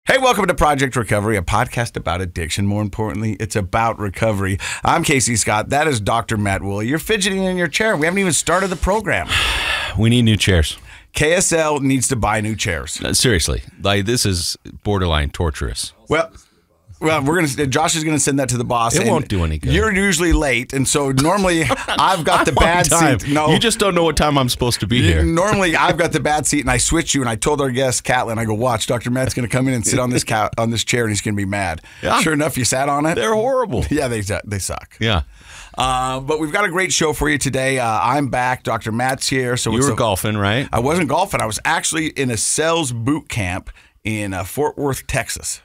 Hey, welcome to Project Recovery, a podcast about addiction. More importantly, it's about recovery. I'm Casey Scott. That is Dr. Matt Woolley. You're fidgeting in your chair. We haven't even started the program. We need new chairs. KSL needs to buy new chairs. Seriously, like this is borderline torturous. Well, Josh is gonna send that to the boss. It won't do any good. You're usually late, and so normally I've got the bad seat. No, you just don't know what time I'm supposed to be here. Normally I've got the bad seat, and I switch you. And I told our guest Catelyn, I go, watch, Dr. Matt's gonna come in and sit on this chair, and he's gonna be mad. Yeah. Sure enough, you sat on it. They're horrible. Yeah, they suck. Yeah. But we've got a great show for you today. I'm back. Dr. Matt's here. So you were golfing, right? I wasn't golfing. I was actually in a sales boot camp in Fort Worth, Texas.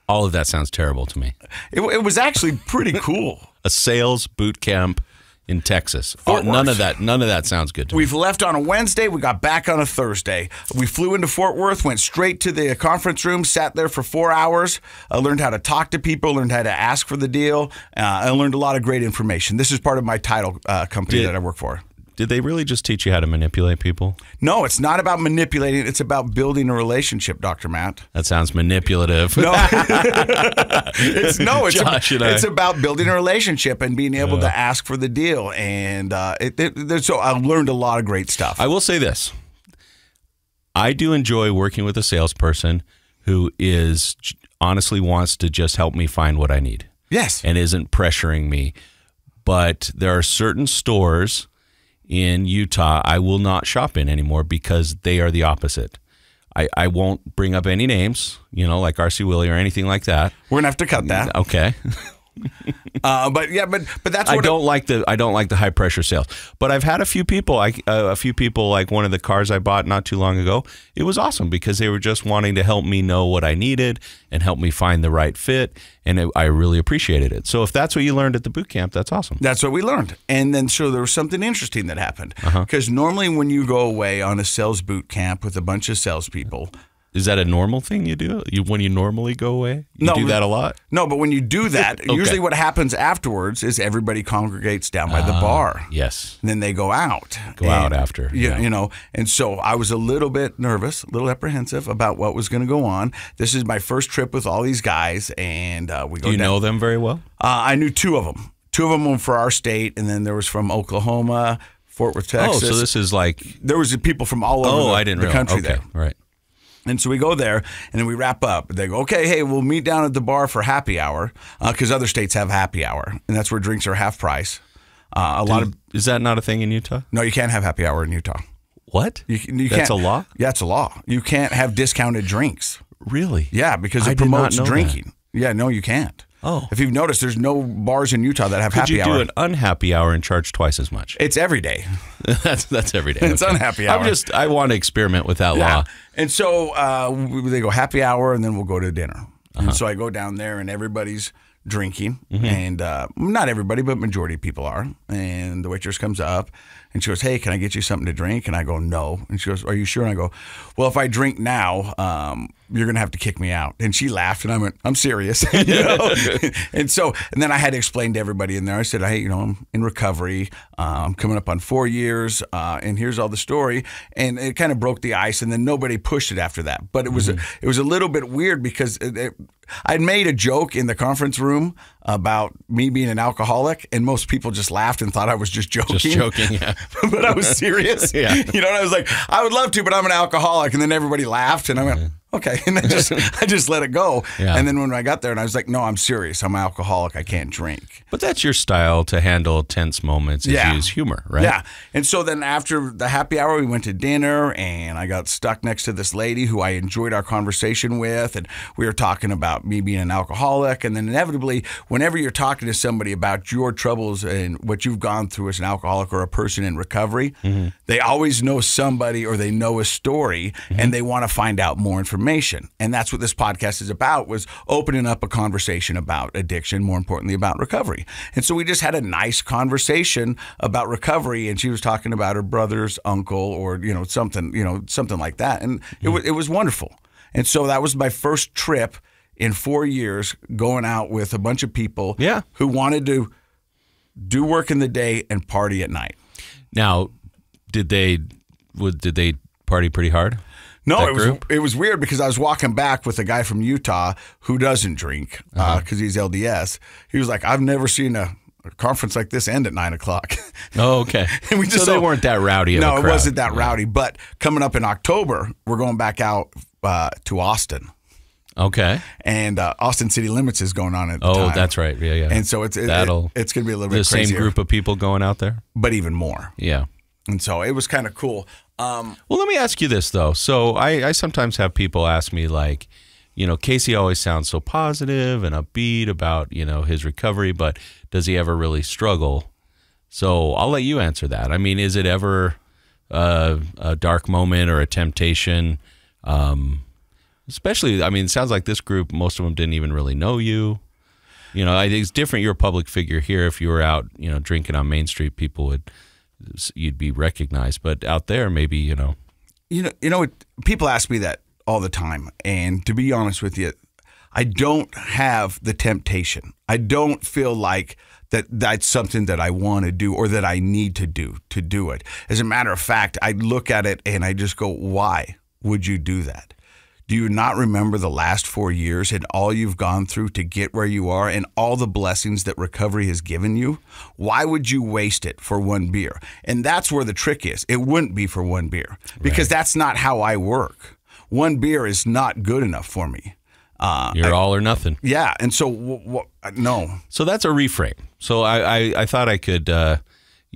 All of that sounds terrible to me. It was actually pretty cool. A sales boot camp in Texas. None of that sounds good to me. We've left on a Wednesday. We got back on a Thursday. We flew into Fort Worth, went straight to the conference room, sat there for 4 hours. I learned how to talk to people, learned how to ask for the deal. I learned a lot of great information. This is part of my title company that I work for. Did they really just teach you how to manipulate people? No, it's not about manipulating. It's about building a relationship, Dr. Matt. That sounds manipulative. No, it's about building a relationship and being able to ask for the deal. And so I learned a lot of great stuff. I will say this. I do enjoy working with a salesperson who honestly wants to just help me find what I need. Yes. And isn't pressuring me. But there are certain stores in Utah I will not shop in anymore because they are the opposite. I won't bring up any names, like R.C. Woolley or anything like that. We're gonna have to cut that. Okay. But that's what I don't like the high pressure sales. But I've had a few people like one of the cars I bought not too long ago. It was awesome because they were just wanting to help me know what I needed and help me find the right fit, and I really appreciated it. So if that's what you learned at the boot camp, that's awesome. That's what we learned. And then so there was something interesting that happened because normally when you go away on a sales boot camp with a bunch of salespeople. Is that a normal thing you do? When you normally go away? You do that a lot? No, but when you do that, usually what happens afterwards is everybody congregates down by the bar. Yes. And then they go out. Out after. Yeah. And so I was a little bit nervous, a little apprehensive about what was going to go on. This is my first trip with all these guys, and we go Do you know them very well? I knew two of them. Two of them were for our state, and then there was from Oklahoma, Fort Worth, Texas. Oh, so this is like... There was people from all over the country there. Right. And so we go there, and then we wrap up. They go, okay, hey, we'll meet down at the bar for happy hour, because other states have happy hour, and that's where drinks are half price. Is that not a thing in Utah? No, you can't have happy hour in Utah. What? That's a law? Yeah, it's a law. You can't have discounted drinks. Really? Yeah, because it promotes drinking. That. Yeah, no, you can't. Oh. If you've noticed, there's no bars in Utah that have happy hour. Could you do an unhappy hour and charge twice as much? It's every day. That's every day. It's unhappy hour. I want to experiment with that law. And so they go happy hour, and then we'll go to dinner. And so I go down there, and everybody's drinking, and not everybody, but majority of people are. And the waitress comes up, and she goes, hey, can I get you something to drink? And I go, no. And she goes, are you sure? And I go, well, if I drink now, you're going to have to kick me out. And she laughed, and I went, I'm serious. And then I had to explain to everybody in there. I said, hey, I'm in recovery. I'm coming up on 4 years, and here's all the story. And it kind of broke the ice, and then nobody pushed it after that. But it was a little bit weird because I'd made a joke in the conference room about me being an alcoholic, and most people just laughed and thought I was just joking. Just joking, yeah. But I was serious. Yeah. And I was like, I would love to, but I'm an alcoholic. And then everybody laughed, and I went, okay. And I just let it go. Yeah. And then when I got there, and I was like, no, I'm serious. I'm an alcoholic. I can't drink. But that's your style to handle tense moments is use humor, right? Yeah. And so then after the happy hour, we went to dinner, and I got stuck next to this lady who I enjoyed our conversation with. And we were talking about me being an alcoholic. And then inevitably, whenever you're talking to somebody about your troubles and what you've gone through as an alcoholic or a person in recovery, they always know somebody or they know a story, and they want to find out more information. And that's what this podcast is about, was opening up a conversation about addiction, more importantly about recovery. And so we just had a nice conversation about recovery, and she was talking about her brother's uncle or something like that. And it was wonderful. And so that was my first trip in 4 years, going out with a bunch of people who wanted to do work in the day and party at night. Now, did they party pretty hard? No, that group? it was weird because I was walking back with a guy from Utah who doesn't drink because he's LDS. He was like, I've never seen a conference like this end at 9:00. Oh, okay. And we just so they weren't that rowdy. No, of a it crowd. wasn't that rowdy. But coming up in October, we're going back out to Austin. Okay. And Austin City Limits is going on at the time. Oh, that's right. Yeah. And so it's going to be a little bit the same crazier, group of people going out there, but even more. Yeah. And so it was kind of cool. Well, let me ask you this though. So I sometimes have people ask me like, Casey always sounds so positive and upbeat about his recovery, but does he ever really struggle? So I'll let you answer that. I mean, is it ever a dark moment or a temptation? Especially, I mean, it sounds like this group, most of them didn't even really know you. I think it's different. You're a public figure here. If you were out, drinking on Main Street, you'd be recognized. But out there, maybe, people ask me that all the time. And to be honest with you, I don't have the temptation. I don't feel like that's something that I want to do or that I need to do it. As a matter of fact, I look at it and I just go, why would you do that? Do you not remember the last 4 years and all you've gone through to get where you are and all the blessings that recovery has given you? Why would you waste it for one beer? And that's where the trick is. It wouldn't be for one beer because that's not how I work. One beer is not good enough for me. You're all or nothing. Yeah. And so, no. So that's a reframe. So I thought I could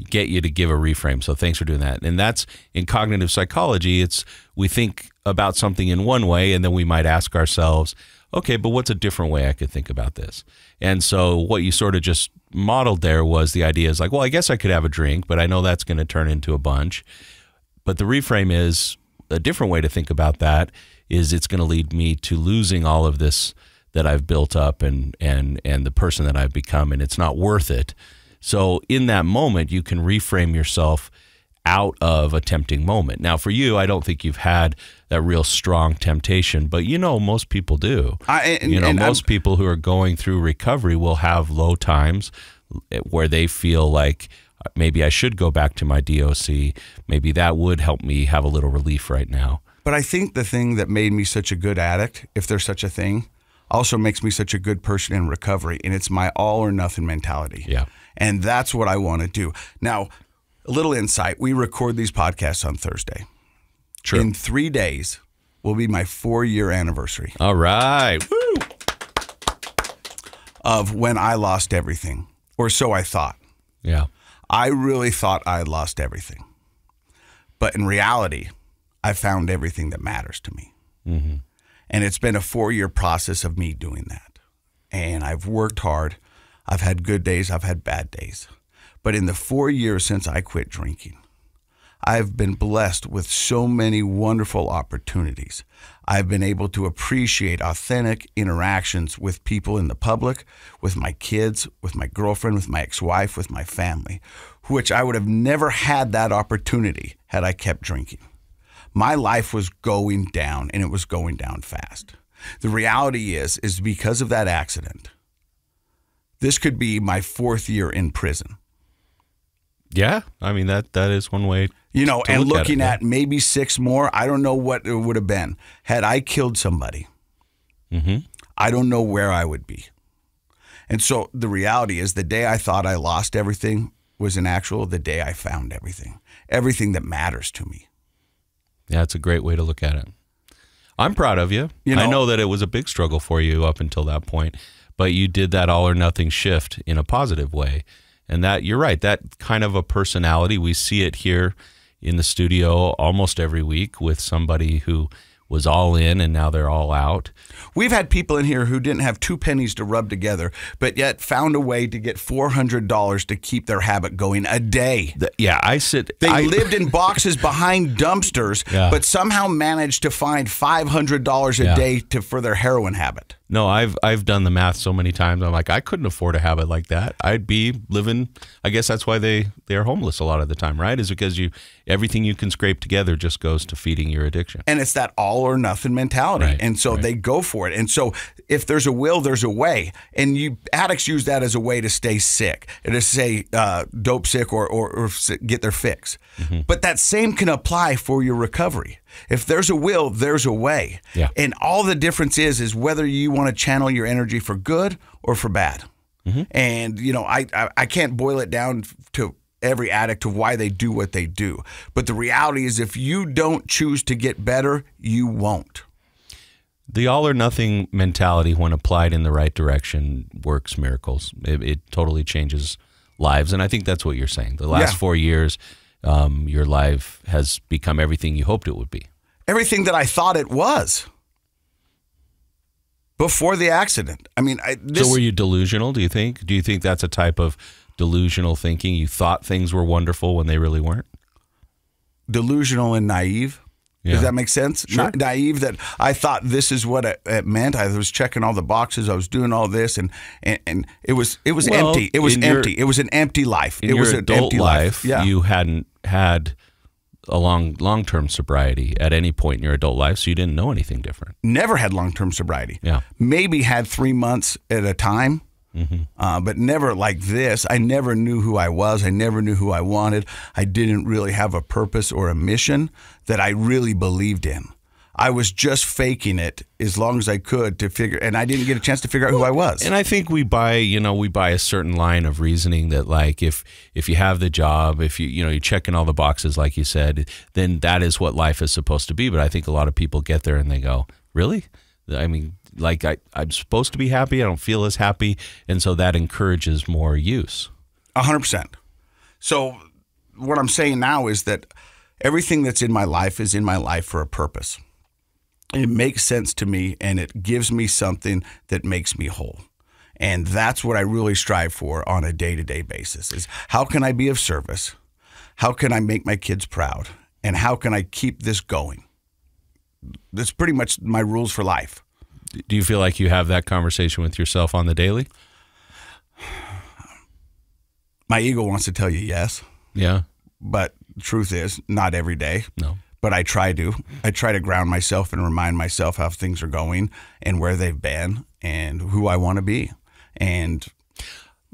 get you to give a reframe. So thanks for doing that. And that's in cognitive psychology. We think about something in one way, and then we might ask ourselves, okay, but what's a different way I could think about this? And so what you sort of just modeled there was the idea is like, well, I guess I could have a drink, but I know that's going to turn into a bunch. But the reframe is a different way to think about that is it's going to lead me to losing all of this that I've built up and the person that I've become, and it's not worth it. So in that moment, you can reframe yourself out of a tempting moment. Now, for you, I don't think you've had that real strong temptation, but most people do. Most people who are going through recovery will have low times where they feel like maybe I should go back to my DOC. Maybe that would help me have a little relief right now. But I think the thing that made me such a good addict, if there's such a thing, also makes me such a good person in recovery, and it's my all or nothing mentality. Yeah. And that's what I want to do. Now, a little insight. We record these podcasts on Thursday. True. In 3 days will be my 4-year anniversary. All right. Woo! Of when I lost everything, or so I thought. Yeah. I really thought I had lost everything. But in reality, I found everything that matters to me. Mm-hmm. And it's been a 4-year process of me doing that. And I've worked hard. I've had good days. I've had bad days. But in the 4 years since I quit drinking, I've been blessed with so many wonderful opportunities. I've been able to appreciate authentic interactions with people in the public, with my kids, with my girlfriend, with my ex-wife, with my family, which I would have never had that opportunity had I kept drinking. My life was going down, and it was going down fast. The reality is because of that accident, this could be my 4th year in prison. Yeah, I mean, that is one way. And looking at maybe 6 more, I don't know what it would have been. Had I killed somebody, I don't know where I would be. And so the reality is the day I thought I lost everything was the day I found everything that matters to me. Yeah, it's a great way to look at it. I'm proud of you. I know that it was a big struggle for you up until that point, but you did that all or nothing shift in a positive way. And that, you're right, that kind of a personality, we see it here in the studio almost every week with somebody who was all in and now they're all out. We've had people in here who didn't have 2 pennies to rub together, but yet found a way to get $400 to keep their habit going a day. They lived in boxes behind dumpsters, but somehow managed to find $500 a day for their heroin habit. No, I've done the math so many times. I'm like, I couldn't afford a habit like that. I'd be living. I guess that's why they're homeless a lot of the time, right? Is because everything you can scrape together just goes to feeding your addiction. And it's that all all or nothing mentality. Right, And so they go for it. And so if there's a will, there's a way. And addicts use that as a way to stay sick, and to say dope sick or get their fix. But that same can apply for your recovery. If there's a will, there's a way. Yeah. And all the difference is whether you want to channel your energy for good or for bad. And, you know, I can't boil it down to every addict of why they do what they do. But the reality is if you don't choose to get better, you won't. The all or nothing mentality, when applied in the right direction, works miracles. It totally changes lives. And I think that's what you're saying. The last 4 years, your life has become everything you hoped it would be. Everything that I thought it was before the accident. I mean, so were you delusional, do you think? Do you think that's a type of delusional thinking? You thought things were wonderful when they really weren't? Delusional and naive. Yeah. Does that make sense? Sure. Naive that I thought this is what it meant. I was checking all the boxes. I was doing all this, and it was empty. It was empty. It was an empty life. It was an empty life. Yeah. You hadn't had a long-term sobriety at any point in your adult life, so you didn't know anything different. Never had long-term sobriety. Yeah. Maybe had 3 months at a time. But never like this. I never knew who I was. I never knew who I wanted. I didn't really have a purpose or a mission that I really believed in. I was just faking it as long as I could to figure, and I didn't get a chance to figure out who I was. And I think we buy a certain line of reasoning that, like, if you have the job, if you're checking all the boxes, like you said, then that is what life is supposed to be. But I think a lot of people get there and they go, really? I mean, like I'm supposed to be happy. I don't feel as happy. And so that encourages more use. 100%. So what I'm saying now is that everything that's in my life is in my life for a purpose. It makes sense to me, and it gives me something that makes me whole. And that's what I really strive for on a day-to-day basis is how can I be of service? How can I make my kids proud? And how can I keep this going? That's pretty much my rules for life. Do you feel like you have that conversation with yourself on the daily? My ego wants to tell you yes. Yeah. But the truth is, not every day. No. But I try to. I try to ground myself and remind myself how things are going and where they've been and who I want to be. And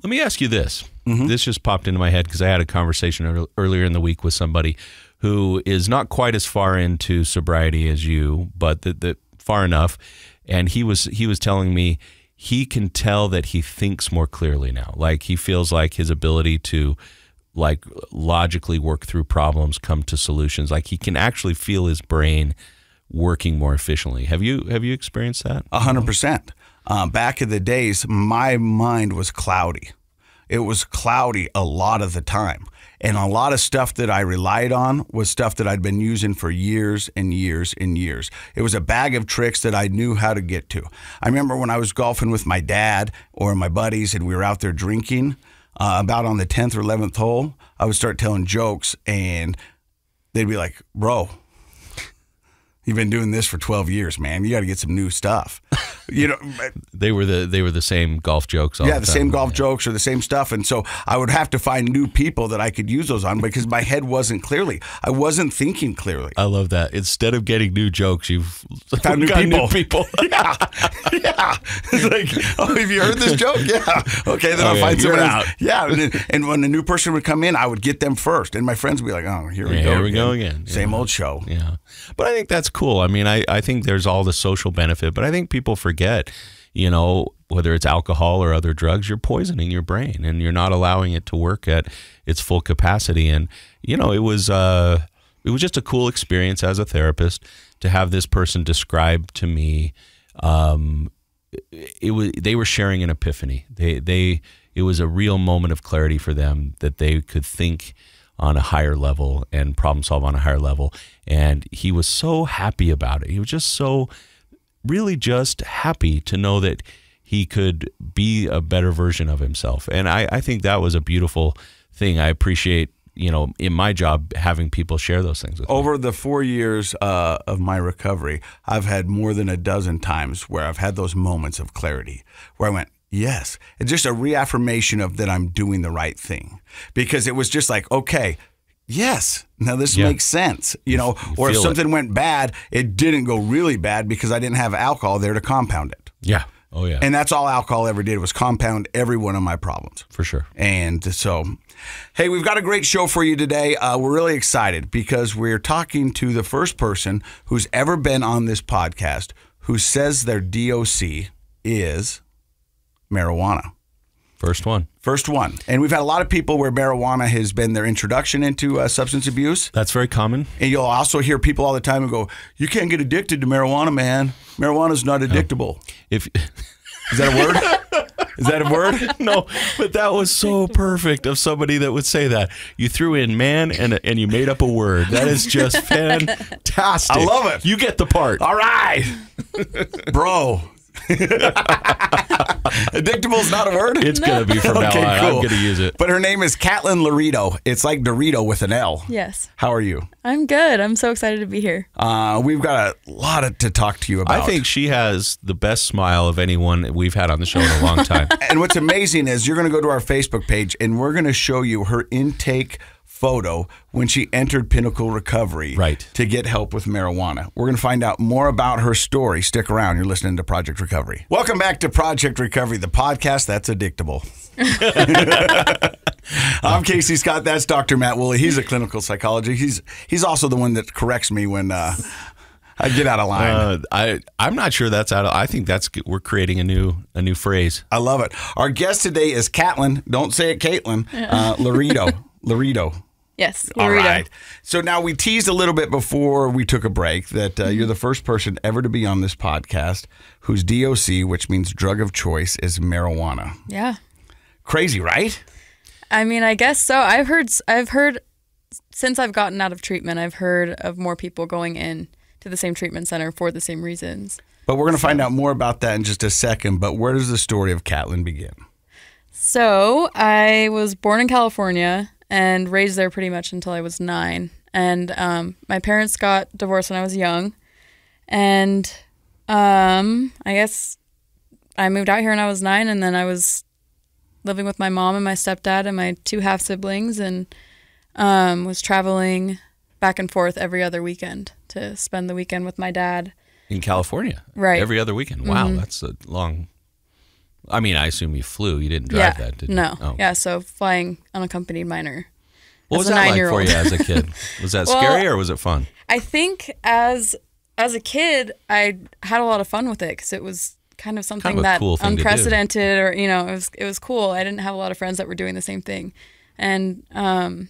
let me ask you this. This just popped into my head because I had a conversation earlier in the week with somebody who is not quite as far into sobriety as you, but the far enough. And he was telling me he can tell that he thinks more clearly now. Like he feels like his ability to like logically work through problems, come to solutions. Like he can actually feel his brain working more efficiently. Have you experienced that? 100%. Back in the days, my mind was cloudy. It was cloudy a lot of the time. And a lot of stuff that I relied on was stuff that I'd been using for years and years and years. It was a bag of tricks that I knew how to get to. I remember when I was golfing with my dad or my buddies and we were out there drinking, about on the 10th or 11th hole, I would start telling jokes and they'd be like, bro, you've been doing this for 12 years, man. You got to get some new stuff. They were the same golf jokes all the time. The same golf jokes or the same stuff. And so I would have to find new people that I could use those on because my head wasn't clearly. I wasn't thinking clearly. I love that. Instead of getting new jokes, you've found new people. Yeah. It's like, oh, have you heard this joke? Yeah. Okay, then I'll find someone out. Yeah. And when a new person would come in, I would get them first. And my friends would be like, oh, here we go again. Same old show. Yeah. But I think that's cool. I mean, I think there's all the social benefit, but I think people forget, whether it's alcohol or other drugs, you're poisoning your brain and you're not allowing it to work at its full capacity. And, it was just a cool experience as a therapist to have this person describe to me, they were sharing an epiphany. It was a real moment of clarity for them that they could think on a higher level and problem solve on a higher level. And he was so happy about it. He was just really just happy to know that he could be a better version of himself. And I think that was a beautiful thing. I appreciate, in my job, having people share those things with me. Over the 4 years of my recovery, I've had more than a dozen times where I've had those moments of clarity where I went, yes. It's just a reaffirmation of that I'm doing the right thing. Because it was just like, okay, yes, now this Yeah. makes sense. You know, You or if feel it. something went bad, it didn't go really bad because I didn't have alcohol there to compound it. Yeah. Oh, yeah. And that's all alcohol ever did was compound every one of my problems. For sure. And so, hey, we've got a great show for you today. We're really excited because we're talking to the first person who's ever been on this podcast who says their DOC is marijuana. First one. First one. And we've had a lot of people where marijuana has been their introduction into substance abuse. That's very common. And you'll also hear people all the time who go, you can't get addicted to marijuana, man. Marijuana's not addictable. If Is that a word? Is that a word? No, but that was so perfect of somebody that would say that. You threw in man and you made up a word. That is just fantastic. I love it. You get the part. All right. Bro. Addictable is not a word? It's going to be from now on. I'm going to use it. But her name is Catlin Lorito. It's like Dorito with an L. Yes. How are you? I'm good. I'm so excited to be here. We've got a lot to talk to you about. I think she has the best smile of anyone that we've had on the show in a long time. And what's amazing is you're going to go to our Facebook page and we're going to show you her intake photo when she entered Pinnacle Recovery to get help with marijuana. We're going to find out more about her story. Stick around. You're listening to Project Recovery. Welcome back to Project Recovery, the podcast that's addictable. I'm Casey Scott. That's Dr. Matt Woolley. He's a clinical psychologist. He's also the one that corrects me when I get out of line. I'm not sure that's out of. I think we're creating a new phrase. I love it. Our guest today is Catlin. Don't say it, Caitlin. Lorito. Yes. All Lorito. right. So now we teased a little bit before we took a break that you're the first person ever to be on this podcast whose DOC, which means drug of choice, is marijuana. Yeah. Crazy, right? I mean, I guess so. I've heard since I've gotten out of treatment, I've heard of more people going in to the same treatment center for the same reasons. But we're going to find out more about that in just a second. But where does the story of Catlin begin? So I was born in California and raised there pretty much until I was 9. And my parents got divorced when I was young. And I guess I moved out here when I was 9, and then I was living with my mom and my stepdad and my 2 half-siblings, and was traveling back and forth every other weekend to spend the weekend with my dad. In California? Right. Every other weekend? Wow, that's a long... I mean, I assume you flew. You didn't drive that, did you? No. Oh. Yeah, so flying unaccompanied minor. What was that like for you as a kid? Was that scary or was it fun? I think as a kid, I had a lot of fun with it because it was kind of something Kind of a cool thing to do. unprecedented, or it was cool. I didn't have a lot of friends that were doing the same thing, and I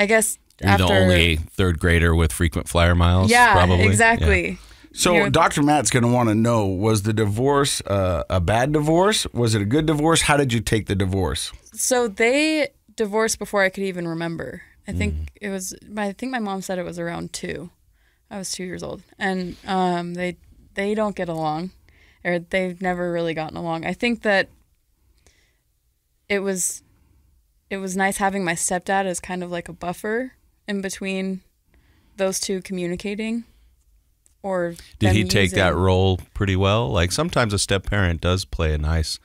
guess You're after the only third grader with frequent flyer miles. yeah, probably. exactly. Yeah. So Dr. Matt's going to want to know, was the divorce a bad divorce? Was it a good divorce? How did you take the divorce? So they divorced before I could even remember. I think it was. I think my mom said it was around 2. I was 2 years old, and they don't get along, or they've never really gotten along. I think that it was nice having my stepdad as kind of like a buffer in between those two communicating. Or did he take that role pretty well? Like sometimes a step parent does play a nice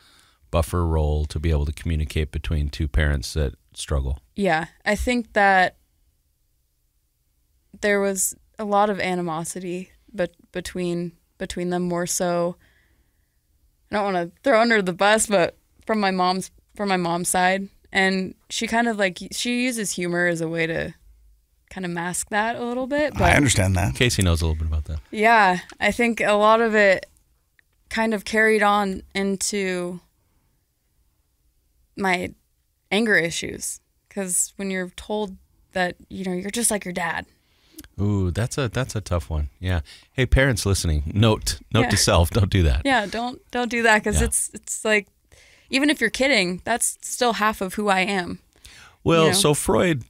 buffer role to be able to communicate between two parents that struggle. Yeah, I think that there was a lot of animosity between them, more so. I don't want to throw under the bus, but from my mom's side, and she kind of she uses humor as a way to kind of mask that a little bit. But I understand that. Casey knows a little bit about that. yeah, I think a lot of it kind of carried on into my anger issues, because when you're told that you're just like your dad. Ooh, that's a tough one. Yeah. Hey, parents listening, note to self, don't do that. Yeah, don't do that, because it's like, even if you're kidding, that's still half of who I am. Well, so Freud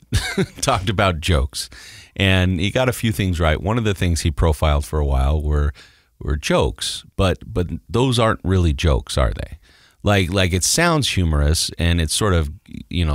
talked about jokes, and he got a few things right. One of the things he profiled for a while were jokes, but those aren't really jokes, are they? Like it sounds humorous and it's sort of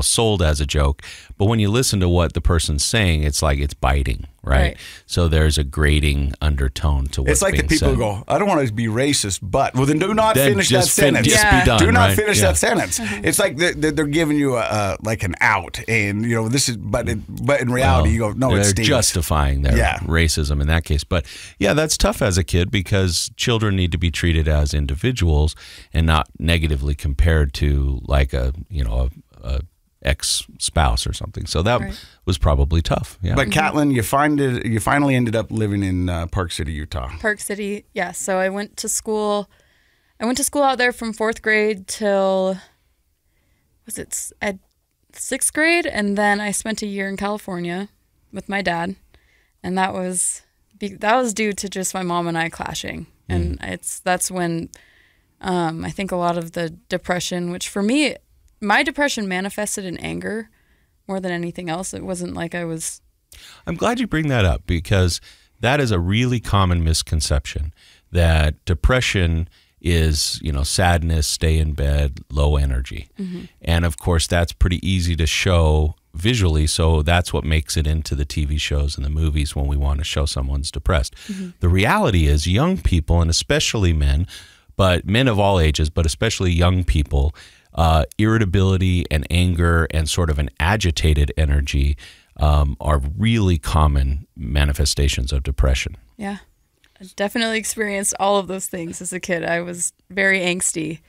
sold as a joke, but when you listen to what the person's saying, it's like it's biting right? Right. So there's a grading undertone to what's It's like being the people said. who go, I don't want to be racist, but well, then do not Then finish that just sentence. just Yeah. be done. Do not right? finish Yeah. that sentence. It's like they're giving you like an out, and this is, but in reality, you go, no, they're it's Steve. justifying their Yeah. racism in that case. But yeah, that's tough as a kid because children need to be treated as individuals and not negatively compared to like a ex-spouse or something. So that Right. was probably tough. Yeah. But Catlin, you finally ended up living in Park City, Utah. Park City, yeah. So I went to school. Out there from 4th grade till at 6th grade, and then I spent a year in California with my dad, and that was due to just my mom and I clashing, and that's when I think a lot of the depression, which for me, my depression manifested in anger more than anything else. It wasn't like I was. I'm glad you bring that up because that is a really common misconception that depression is, sadness, stay in bed, low energy. And of course, that's pretty easy to show visually. So that's what makes it into the TV shows and the movies when we want to show someone's depressed. The reality is young people, and especially men, but men of all ages, but especially young people, irritability and anger and sort of an agitated energy are really common manifestations of depression. Yeah, I definitely experienced all of those things as a kid. I was very angsty,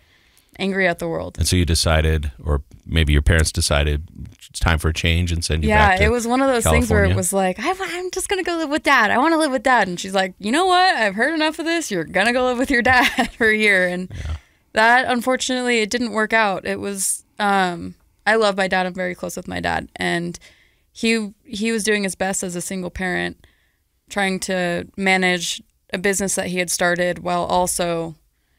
angry at the world. And so you decided, or maybe your parents decided, it's time for a change and send you back to Yeah, it was one of those things where California? it was like, I'm just going to go live with Dad. I want to live with Dad. And she's like, you know what? I've heard enough of this. You're going to go live with your dad for a year. And that, unfortunately, it didn't work out. It was, I love my dad. I'm very close with my dad. And he was doing his best as a single parent, trying to manage a business that he had started while also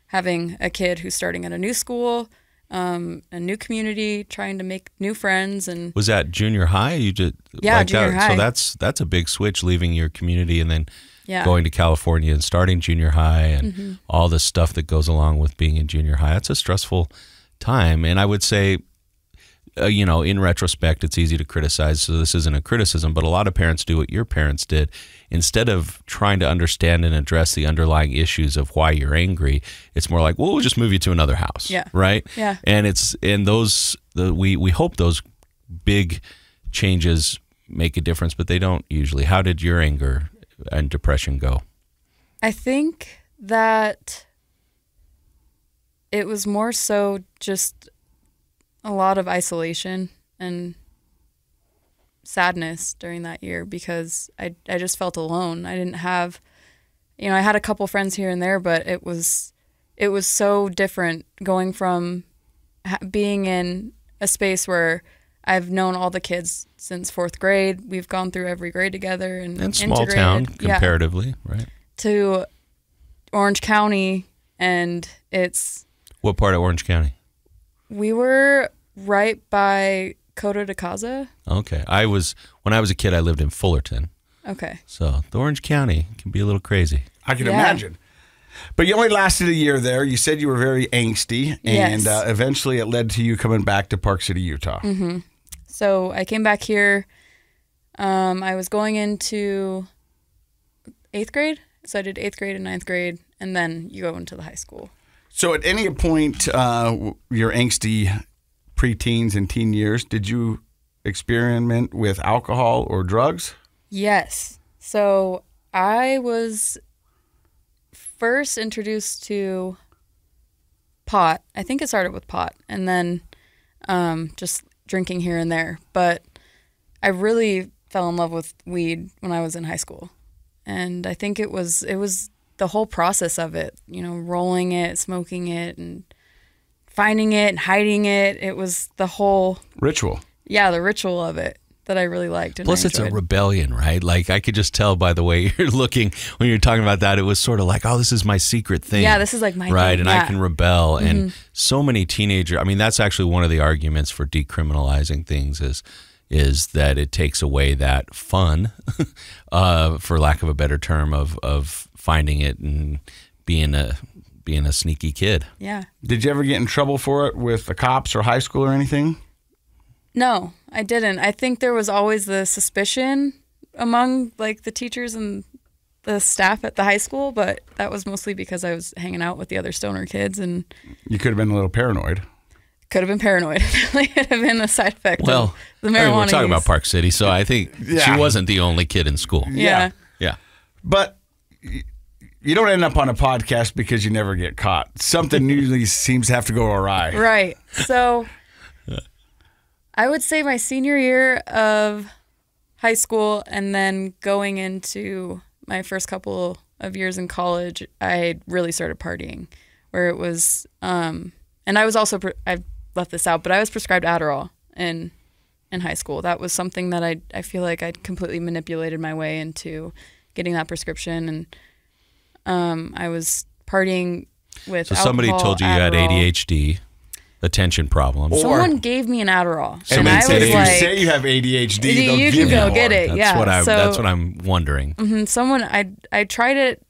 having a kid who's starting at a new school, a new community, trying to make new friends. And Was that junior high? You just Yeah, junior high. So that's a big switch, leaving your community and then yeah, going to California and starting junior high and all the stuff that goes along with being in junior high. That's a stressful time. And I would say, in retrospect, it's easy to criticize. So this isn't a criticism, but a lot of parents do what your parents did. Instead of trying to understand and address the underlying issues of why you're angry, it's more like, well, we'll just move you to another house. Yeah. Right. Yeah. And we hope those big changes make a difference, but they don't usually. How did your anger and depression go? I think that it was more so just a lot of isolation and sadness during that year because I just felt alone. I didn't have, I had a couple friends here and there, but it was so different going from being in a space where I've known all the kids since 4th grade. We've gone through every grade together and Small integrated. town Yeah. comparatively, right? To Orange County, and What part of Orange County? we were right by Coto de Casa. Okay. When I was a kid, I lived in Fullerton. Okay. So the Orange County can be a little crazy. I can Yeah. imagine. But you only lasted a year there. You said you were very angsty, and Yes. Eventually it led to you coming back to Park City, Utah. So I came back here. I was going into 8th grade. So I did 8th grade and 9th grade, and then you go into the high school. So at any point, your angsty preteens and teen years, did you experiment with alcohol or drugs? Yes. So I was first introduced to pot. I think it started with pot, and then just drinking here and there. But I really fell in love with weed when I was in high school. And I think it was the whole process of it, rolling it, smoking it, and finding it and hiding it. It was the whole Ritual. the ritual of it that I really liked. And Plus, I it's a enjoyed. rebellion, right? Like, I could just tell by the way you're looking when you're talking about that. It was sort of like, oh, this is my secret thing. Yeah, this is like my right, thing. and Yeah. I can rebel. And so many teenagers, that's actually one of the arguments for decriminalizing things is that it takes away that fun, for lack of a better term, of finding it and being a sneaky kid. Yeah. Did you ever get in trouble for it with the cops or high school or anything? No, I didn't. I think there was always the suspicion among like the teachers and the staff at the high school, but that was mostly because I was hanging out with the other stoner kids, and You could have been a little paranoid. could have been paranoid. It could have been a side effect of the marijuana. I mean, we're talking use. about Park City, so I think she wasn't the only kid in school. Yeah. Yeah. But you don't end up on a podcast because you never get caught. Something usually seems to have to go awry. Right. So I would say my senior year of high school and then going into my first couple of years in college, I really started partying, where it was, and I was also, I left this out, but I was prescribed Adderall in high school. That was something that I feel like I'd completely manipulated my way into getting that prescription. And I was partying with So somebody alcohol, told you had Adderall. ADHD, attention problems. Someone gave me an Adderall. And I if was you like, say you have ADHD, they'll you give can go more. get it. That's what I'm wondering. Someone, I tried it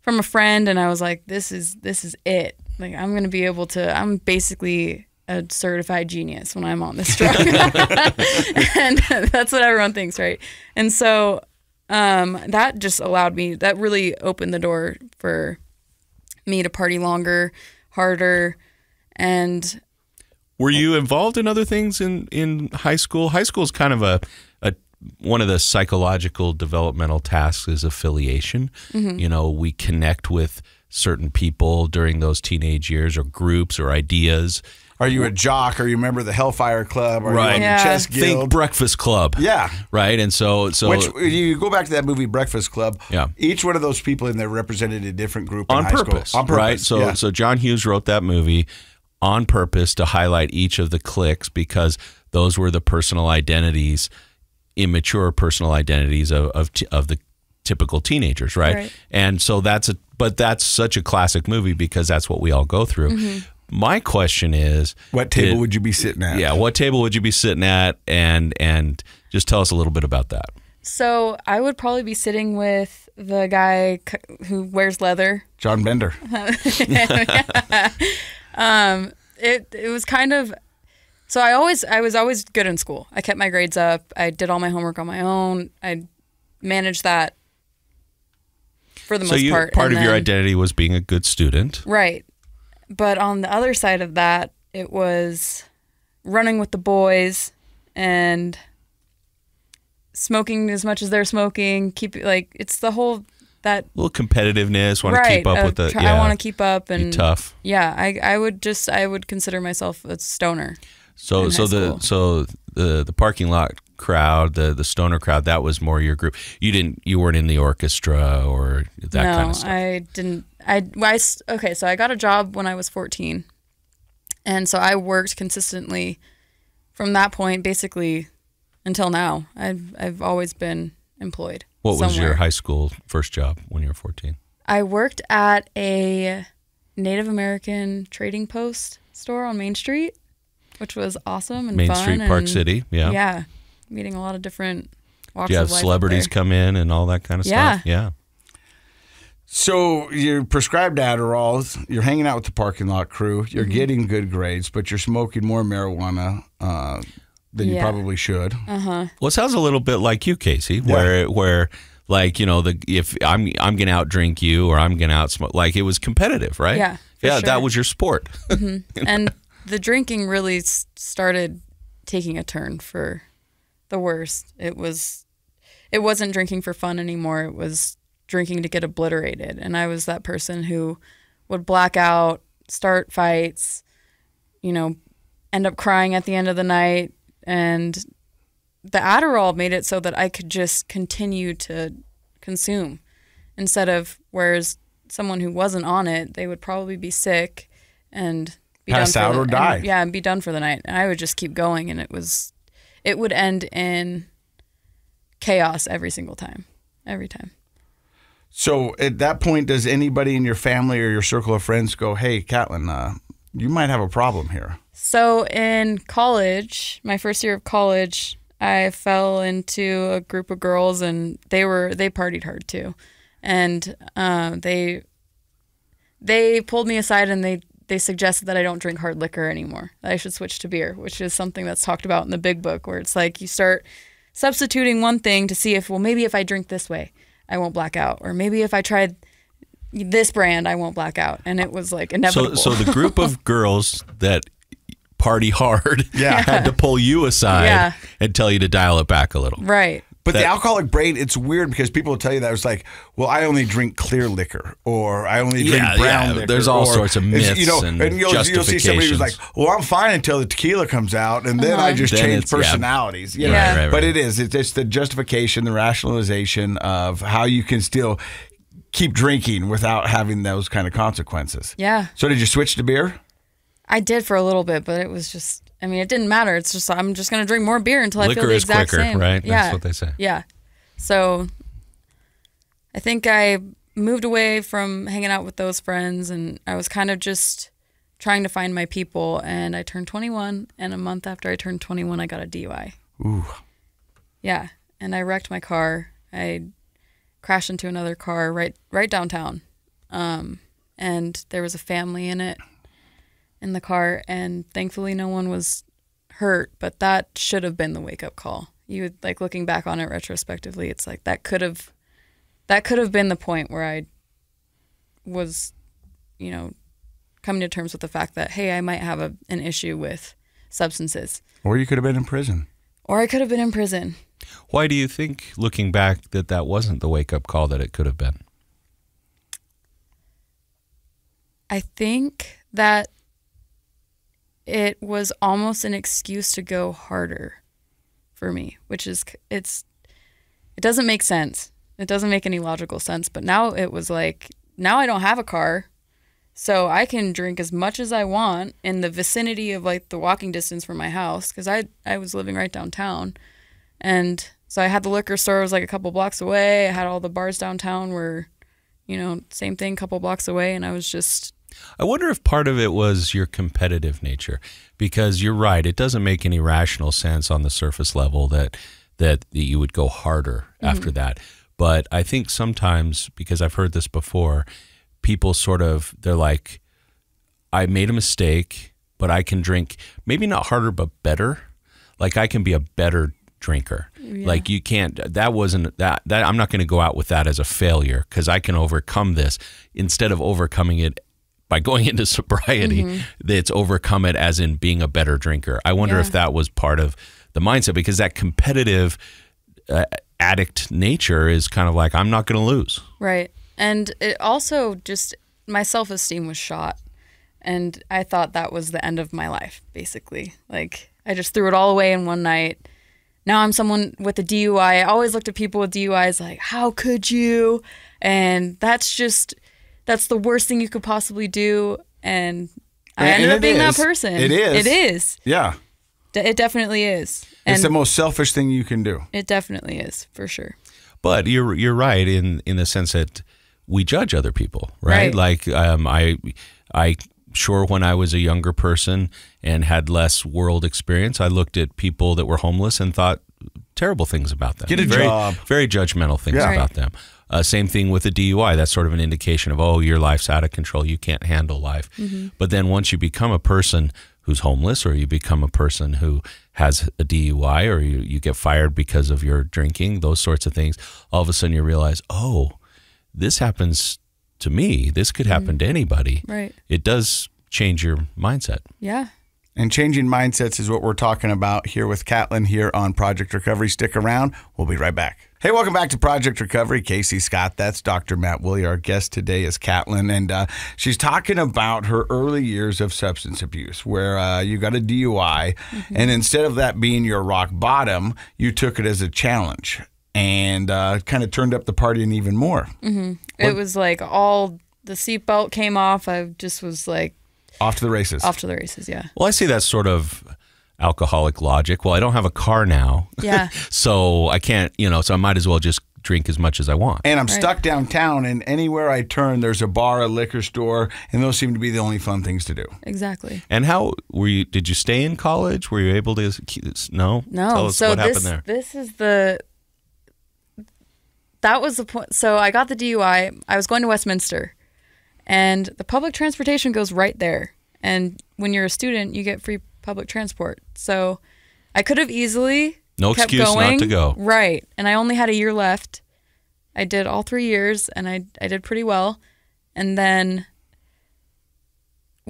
from a friend, and I was like, this is it. Like, I'm going to be able to, I'm basically a certified genius when I'm on this drug. And that's what everyone thinks, right? And so that just allowed me, that really opened the door for me to party longer, harder. And Were you involved in other things in high school? High school is kind of a one of the psychological developmental tasks is affiliation. Mm-hmm. You know, we connect with certain people during those teenage years, or groups or ideas. Are you a jock? Are you a member of the Hellfire Club? Are Right. you on Yeah. the chess guild? Think Breakfast Club. Yeah. Right. And so Which you go back to that movie Breakfast Club. Yeah. Each one of those people in there represented a different group on in high purpose, school. On purpose, right? So yeah. so John Hughes wrote that movie on purpose to highlight each of the cliques, because those were the personal identities, immature personal identities of the typical teenagers, right? And so that's such a classic movie because that's what we all go through. Mm-hmm. My question is, What table would you be sitting at? yeah, what table would you be sitting at, and just tell us a little bit about that. so I would probably be sitting with the guy who wears leather. John Bender. It was kind of, so I was always good in school. I kept my grades up. I did all my homework on my own. I managed that for the most part. Part And of your then- identity was being a good student. Right. But on the other side of that, it was running with the boys and smoking as much as they're smoking. It's the whole that A little competitiveness, want to right. keep up with the. I want to keep up and be tough. Yeah, I would consider myself a stoner. So in high school. the parking lot crowd, the stoner crowd, that was more your group. You weren't in the orchestra or that kind of stuff. No, I didn't. Okay, so I got a job when I was 14. And so I worked consistently from that point basically until now. I've always been employed. What was somewhere. your high school first job when you were 14? I worked at a Native American trading post store on Main Street, which was awesome and Main fun. Street, Park and, City, yeah. Yeah, meeting a lot of different walks Do you have of life up celebrities there. come in and all that kind of Yeah. stuff? Yeah. So you're prescribed Adderall. You're hanging out with the parking lot crew. You're Mm-hmm. getting good grades, but you're smoking more marijuana than you Yeah. probably should. Well, it sounds a little bit like you, Casey, where like, you know, if I'm going to outdrink you or I'm going to outsmoke, like it was competitive, right? Yeah, for Yeah, sure. that was your sport. And the drinking really started taking a turn for the worst. It wasn't drinking for fun anymore. It was drinking to get obliterated. And I was that person who would black out, start fights, you know, end up crying at the end of the night. And the Adderall made it so that I could just continue to consume instead of, whereas someone who wasn't on it, they would probably be sick and be Pass done out for or die. and be done for the night. And I would just keep going, and it would end in chaos every single time, every time. So at that point, does anybody in your family or your circle of friends go, "Hey, Catelyn, you might have a problem here"? So in college, my first year of college, I fell into a group of girls, and they partied hard too, and they pulled me aside and they suggested that I don't drink hard liquor anymore, that I should switch to beer, which is something that's talked about in the big book, where it's like you start substituting one thing to see if, well, maybe if I drink this way, I won't black out. Or maybe if I tried this brand, I won't black out. And it was like inevitable. So the group of girls that party hard had to pull you aside and tell you to dial it back a little. Right. But the alcoholic brain, it's weird because people will tell you that. It's like, well, I only drink clear liquor, or I only drink brown liquor. There's all sorts of myths and you'll see somebody who's like, well, I'm fine until the tequila comes out, and then I just change personalities. You know? Right. But it's the justification, the rationalization of how you can still keep drinking without having those kind of consequences. Yeah. So did you switch to beer? I did for a little bit, but it was just, I mean, it didn't matter. It's just, I'm just going to drink more beer until I feel the exact same. Liquor is quicker, right? Yeah. That's what they say. Yeah. So I think I moved away from hanging out with those friends, and I was kind of just trying to find my people, and I turned 21, and a month after I turned 21, I got a DUI. Ooh. Yeah. And I wrecked my car. I crashed into another car right downtown. And there was a family in the car, and thankfully no one was hurt, but that should have been the wake-up call. You would, like, looking back on it retrospectively, it's like that could have been the point where I was, you know, coming to terms with the fact that, hey, I might have an issue with substances. Or you could have been in prison. Or I could have been in prison. Why do you think, looking back, that wasn't the wake-up call that it could have been? I think that it was almost an excuse to go harder for me, which is, it doesn't make sense. It doesn't make any logical sense. But now it was like, now I don't have a car, so I can drink as much as I want in the vicinity of, like, the walking distance from my house, because I was living right downtown. And so I had the liquor store was like a couple blocks away. I had all the bars downtown were, you know, same thing, couple blocks away. And I was just... I wonder if part of it was your competitive nature, because you're right. It doesn't make any rational sense on the surface level that you would go harder after that. But I think sometimes, because I've heard this before, people they're like, I made a mistake, but I can drink maybe not harder, but better. Like, I can be a better drinker. Yeah. Like, you can't, that I'm not going to go out with that as a failure, because I can overcome this instead of overcoming it by going into sobriety. It's overcome it as in being a better drinker. I wonder if that was part of the mindset, because that competitive addict nature is kind of like, I'm not going to lose. Right. And it also just, my self-esteem was shot. And I thought that was the end of my life, basically. Like, I just threw it all away in one night. Now I'm someone with a DUI. I always looked at people with DUIs like, how could you? And that's the worst thing you could possibly do. And I ended up being that person. It is. It is. Yeah. It definitely is. And it's the most selfish thing you can do. It definitely is, for sure. But you're right in the sense that we judge other people, right? Like, I sure, when I was a younger person and had less world experience, I looked at people that were homeless and thought terrible things about them. Get a job. Very judgmental things about them. Same thing with a DUI. That's sort of an indication of, oh, your life's out of control. You can't handle life. But then once you become a person who's homeless, or you become a person who has a DUI, or you get fired because of your drinking, those sorts of things, all of a sudden you realize, oh, this happens to me. This could happen to anybody. Right. It does change your mindset. Yeah. And changing mindsets is what we're talking about here with Catlin here on Project Recovery. Stick around. We'll be right back. Hey, welcome back to Project Recovery. Casey Scott, that's Dr. Matt Woolley. Our guest today is Catlin, and she's talking about her early years of substance abuse, where you got a DUI, and instead of that being your rock bottom, you took it as a challenge and kind of turned up the partying even more. It was like all the seatbelt came off. I just was like... Off to the races. Off to the races, yeah. Well, I see that's sort of alcoholic logic. Well, I don't have a car now. Yeah. So I can't, so I might as well just drink as much as I want. And I'm stuck downtown, and anywhere I turn, there's a bar, a liquor store, and those seem to be the only fun things to do. Exactly. And how did you stay in college? Were you able to, no? No. Tell us what happened there. That was the point. So I got the DUI. I was going to Westminster, and the public transportation goes right there. And when you're a student, you get free public transport. So I could have easily No kept excuse going. not to go. Right. And I only had a year left. I did all 3 years, and I did pretty well. And then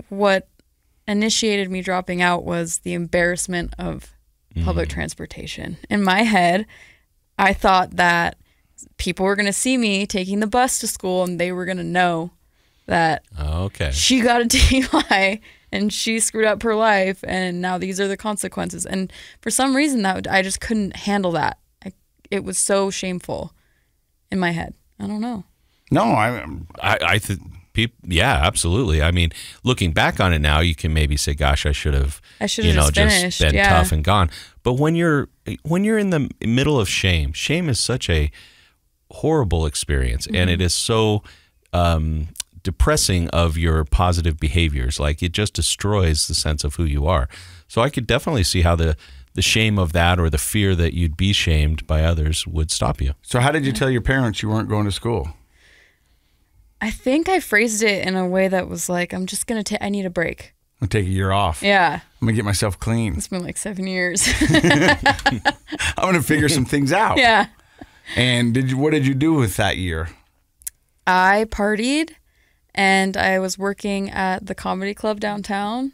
what initiated me dropping out was the embarrassment of public transportation. In my head, I thought that people were going to see me taking the bus to school, and they were going to know that she got a DUI and she screwed up her life, and now these are the consequences. And for some reason, that I just couldn't handle that. It was so shameful in my head. I don't know. No, I think people. Yeah, absolutely. I mean, looking back on it now, you can maybe say, "Gosh, I should have just finished, been tough and gone." But when you're in the middle of shame is such a horrible experience, and it is so depressing of your positive behaviors. Like, it just destroys the sense of who you are. So I could definitely see how the shame of that, or the fear that you'd be shamed by others, would stop you. So how did you tell your parents you weren't going to school? I think I phrased it in a way that was like, I'm just going to I need a break. I'll take a year off. Yeah. I'm going to get myself clean. It's been like 7 years. I'm going to figure some things out. Yeah. And what did you do with that year? I partied, and I was working at the comedy club downtown.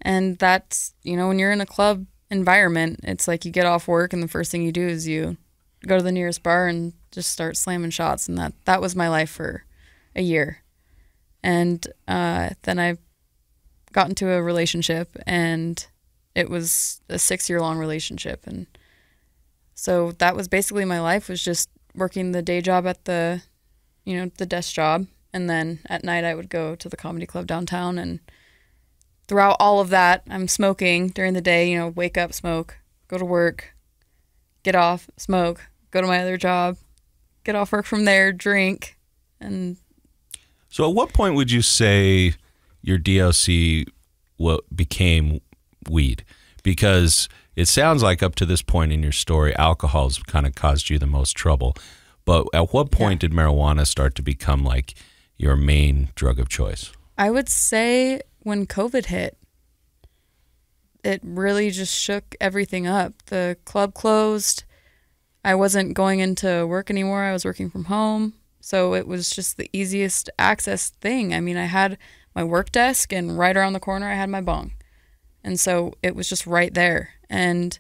And that's, when you're in a club environment, it's like you get off work and the first thing you do is you go to the nearest bar and just start slamming shots. And that was my life for a year. And then I got into a relationship, and it was a 6-year-long relationship. And so that was basically my life, was just working the day job at the desk job. And then at night I would go to the comedy club downtown, and throughout all of that, I'm smoking during the day, wake up, smoke, go to work, get off, smoke, go to my other job, get off work from there, drink. And so at what point would you say your DOC became weed? Because it sounds like up to this point in your story, alcohol's kind of caused you the most trouble. But at what point did marijuana start to become like your main drug of choice? I would say when COVID hit, it really just shook everything up. The club closed. I wasn't going into work anymore. I was working from home. So it was just the easiest access thing. I mean, I had my work desk, and right around the corner I had my bong. And so it was just right there. And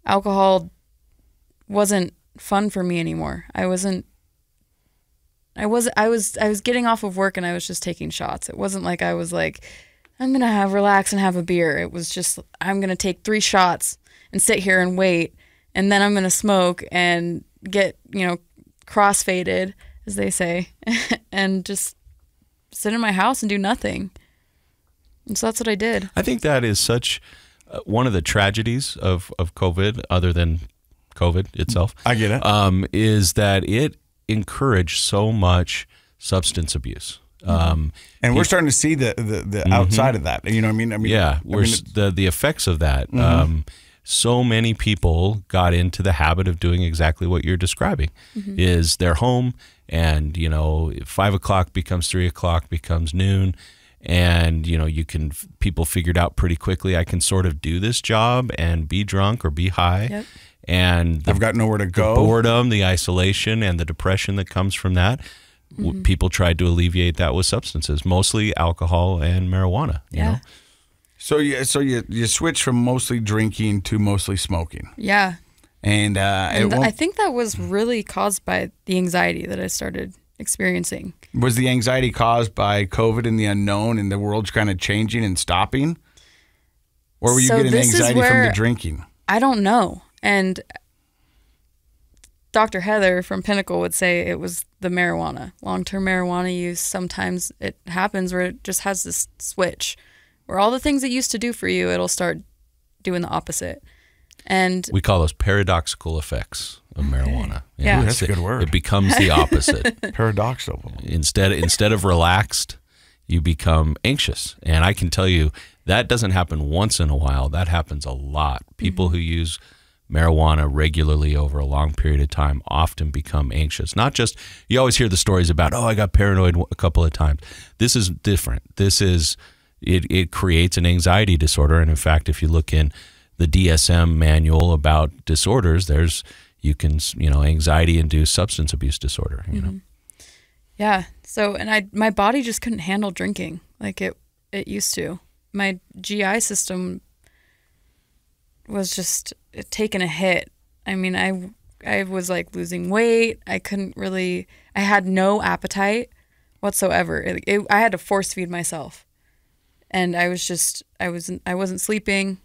alcohol wasn't fun for me anymore. I was getting off of work and I was just taking shots. It wasn't like I was like, I'm going to relax and have a beer. It was just, I'm going to take 3 shots and sit here and wait. And then I'm going to smoke and get, crossfaded, as they say, and just sit in my house and do nothing. And so that's what I did. I think that is such one of the tragedies of COVID, other than COVID itself. I get it. Is that it encouraged so much substance abuse. And we're starting to see the outside of that. You know what I mean? Yeah, the effects of that. So many people got into the habit of doing exactly what you're describing. Is they're home, and 5 o'clock becomes 3 o'clock, becomes noon, and people figured out pretty quickly, I can sort of do this job and be drunk or be high. Yep. And I've got nowhere to go. The boredom, the isolation, and the depression that comes from that. People tried to alleviate that with substances, mostly alcohol and marijuana. You know? So you switched from mostly drinking to mostly smoking. Yeah. And I think that was really caused by the anxiety that I started experiencing. Was the anxiety caused by COVID and the unknown and the world's kind of changing and stopping? Or were you getting anxiety from the drinking? I don't know. And Dr. Heather from Pinnacle would say it was the marijuana. Long-term marijuana use, sometimes it happens where it just has this switch where all the things it used to do for you, it'll start doing the opposite. And we call those paradoxical effects of marijuana. Yeah. Ooh, that's a good word. It becomes the opposite. Paradoxical. Instead of relaxed, you become anxious. And I can tell you that doesn't happen once in a while. That happens a lot. People who use marijuana regularly over a long period of time often become anxious. Not just, you always hear the stories about, I got paranoid a couple of times. This is different. This is, it creates an anxiety disorder. And in fact, if you look in the DSM manual about disorders, there's anxiety-induced substance abuse disorder. You know. Yeah. So, and my body just couldn't handle drinking like it used to. My GI system was just taking a hit. I mean, I was like losing weight. I had no appetite whatsoever. I had to force feed myself. And I wasn't sleeping.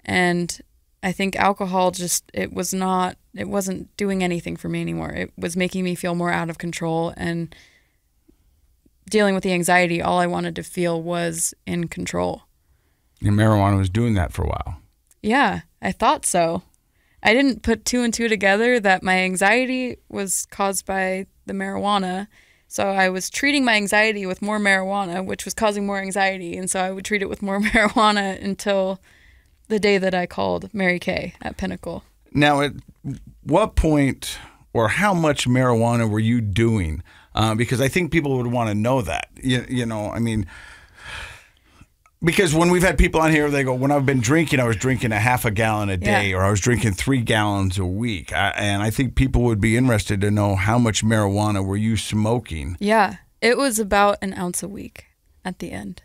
And I think alcohol it wasn't doing anything for me anymore. It was making me feel more out of control, and dealing with the anxiety, all I wanted to feel was in control. And marijuana was doing that for a while. Yeah, I thought so. I didn't put two and two together that my anxiety was caused by the marijuana. So I was treating my anxiety with more marijuana, which was causing more anxiety. And so I would treat it with more marijuana until the day that I called Mary Kay at Pinnacle. Now, at what point or how much marijuana were you doing? Because I think people would want to know that. You know, I mean, because when we've had people on here, they go, when I've been drinking, I was drinking a half a gallon a day, or I was drinking 3 gallons a week. And I think people would be interested to know how much marijuana were you smoking? Yeah, it was about an ounce a week at the end.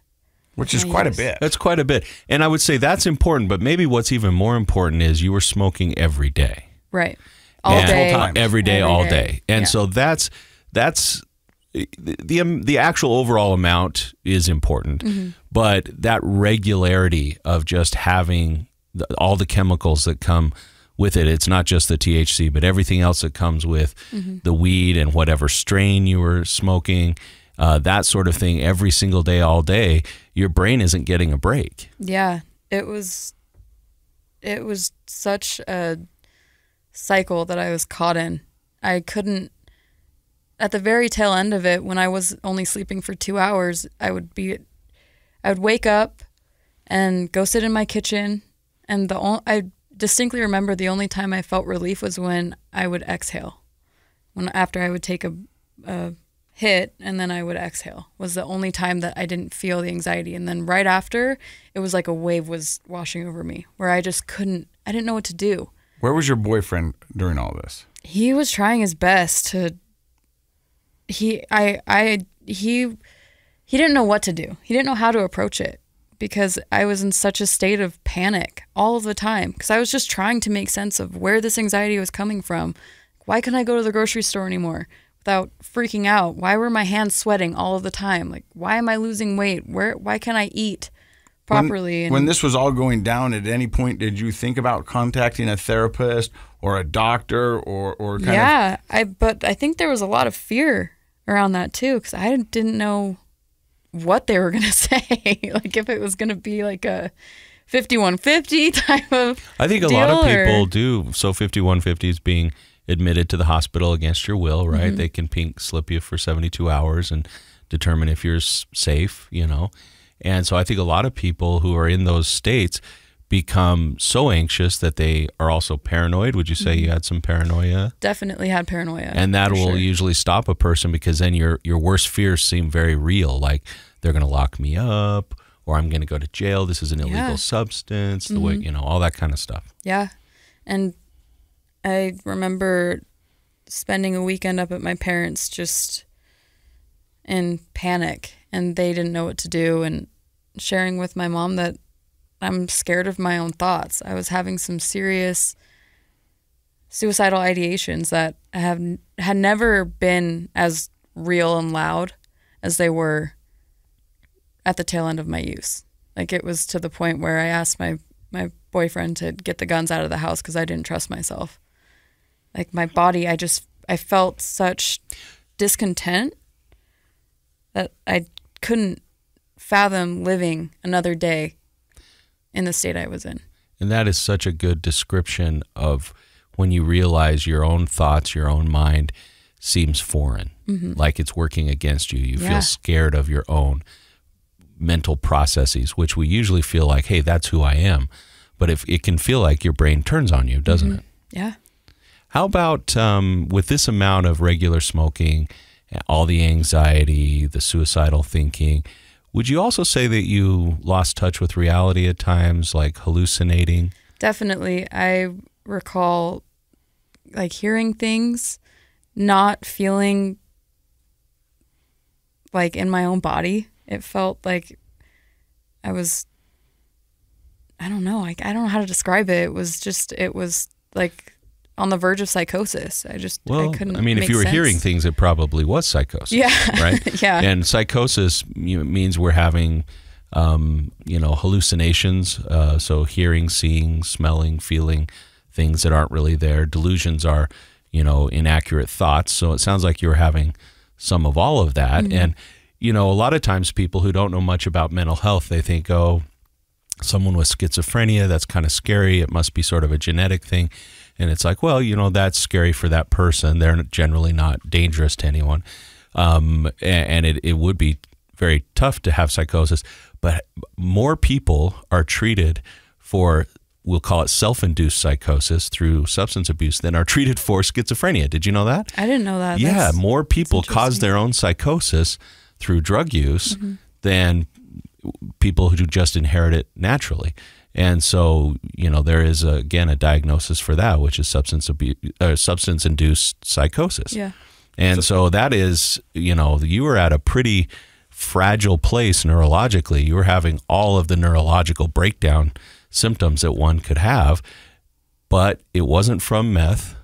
Which is quite a bit. That's quite a bit. And I would say that's important, but maybe what's even more important is you were smoking every day. Right. All day. Every day, all day. And so that's the actual overall amount is important, but that regularity of just having all the chemicals that come with it, it's not just the THC, but everything else that comes with the weed and whatever strain you were smoking, that sort of thing, every single day, all day, your brain isn't getting a break. Yeah, it was such a cycle that I was caught in. I couldn't, at the very tail end of it, when I was only sleeping for 2 hours, I would wake up and go sit in my kitchen, and I distinctly remember the only time I felt relief was when I would exhale. After I would take a hit and then I would exhale was the only time that I didn't feel the anxiety. And then right after, it was like a wave was washing over me where I didn't know what to do. Where was your boyfriend during all this? He was trying his best to, he didn't know what to do. He didn't know how to approach it because I was in such a state of panic all of the time because I was just trying to make sense of where this anxiety was coming from. Why couldn't I go to the grocery store anymore without freaking out? Why were my hands sweating all of the time? Like, why am I losing weight? Why can't I eat properly? When this was all going down, at any point did you think about contacting a therapist or a doctor or kind of? But I think there was a lot of fear around that too because I didn't know what they were going to say. Like if it was going to be like a 5150 type of I think a lot of people do. So 5150 is being admitted to the hospital against your will, right? They can pink slip you for 72 hours and determine if you're safe, you know. And so I think a lot of people who are in those states become so anxious that they are also paranoid. Would you say you had some paranoia? Definitely had paranoia. And that will usually stop a person because then your worst fears seem very real. Like they're going to lock me up or I'm going to go to jail. This is an illegal substance, the way, you know, all that kind of stuff. Yeah. And I remember spending a weekend up at my parents' just in panic and they didn't know what to do and sharing with my mom that I'm scared of my own thoughts. I was having some serious suicidal ideations that had never been as real and loud as they were at the tail end of my use. Like it was to the point where I asked my boyfriend to get the guns out of the house because I didn't trust myself. Like my body, I felt such discontent that I couldn't fathom living another day in the state I was in. And that is such a good description of when you realize your own thoughts, your own mind seems foreign, like it's working against you. You feel scared of your own mental processes, which we usually feel like, hey, that's who I am. But if it can feel like your brain turns on you, doesn't it? Yeah. How about with this amount of regular smoking, all the anxiety, the suicidal thinking, would you also say that you lost touch with reality at times, like hallucinating? definitely. I recall like hearing things, not feeling like in my own body. It felt like I don't know. I don't know how to describe it. It was like on the verge of psychosis. I couldn't. I mean, if you were hearing things, it probably was psychosis. Yeah. Right. Yeah. And psychosis means we're having, hallucinations. So hearing, seeing, smelling, feeling things that aren't really there. Delusions are, inaccurate thoughts. So it sounds like you were having some of all of that. Mm-hmm. And, a lot of times people who don't know much about mental health, they think, oh, someone with schizophrenia, that's kind of scary. It must be sort of a genetic thing. And it's like, well, that's scary for that person. They're generally not dangerous to anyone. And it would be very tough to have psychosis. But more people are treated for, we'll call it self-induced psychosis through substance abuse, than are treated for schizophrenia. Did you know that? I didn't know that. Yeah, more people cause their own psychosis through drug use than people who just inherit it naturally. And so, there is, again, a diagnosis for that, which is substance-induced psychosis. Yeah. And so that is, you were at a pretty fragile place neurologically. You were having all of the neurological breakdown symptoms that one could have, but it wasn't from meth.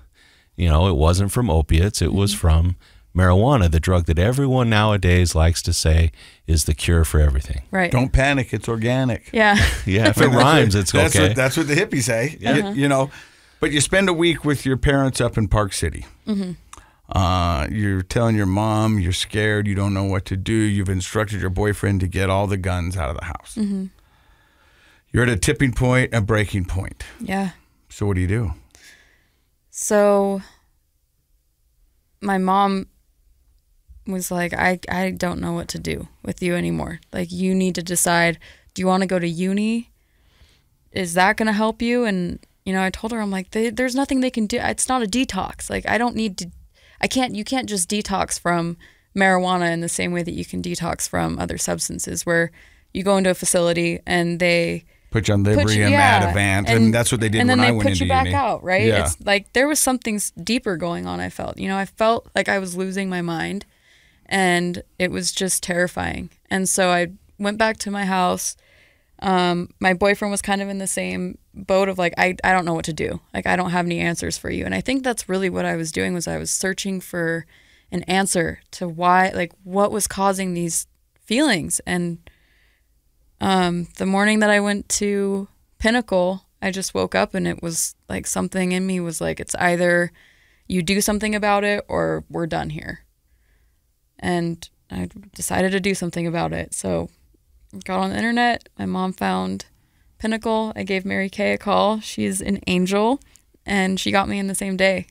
It wasn't from opiates. It was from marijuana, the drug that everyone nowadays likes to say is the cure for everything. Right. Don't panic, it's organic. Yeah. Yeah, if it rhymes, it's okay. That's what the hippies say. Yeah. But you spend a week with your parents up in Park City. You're telling your mom you're scared, you don't know what to do. You've instructed your boyfriend to get all the guns out of the house. You're at a tipping point, a breaking point. Yeah. So what do you do? So my mom was like, I don't know what to do with you anymore. Like, you need to decide, do you want to go to uni? Is that going to help you? And, I told her, I'm like, there's nothing they can do. It's not a detox. Like, you can't just detox from marijuana in the same way that you can detox from other substances, where you go into a facility and they put you on Librium, Ativan, and that's what they did when I went into uni. And then they put you back out, right? Yeah. It's like there was something deeper going on, I felt. I felt like I was losing my mind, and it was just terrifying. And so I went back to my house. My boyfriend was kind of in the same boat of like, I don't know what to do. Like, I don't have any answers for you. And I think that's really what I was doing, was I was searching for an answer to why, like, what was causing these feelings. And the morning that I went to Pinnacle, I just woke up and it was like something in me was like, it's either you do something about it or we're done here. And I decided to do something about it. So I got on the internet. My mom found Pinnacle. I gave Mary Kay a call. She's an angel, and she got me in the same day.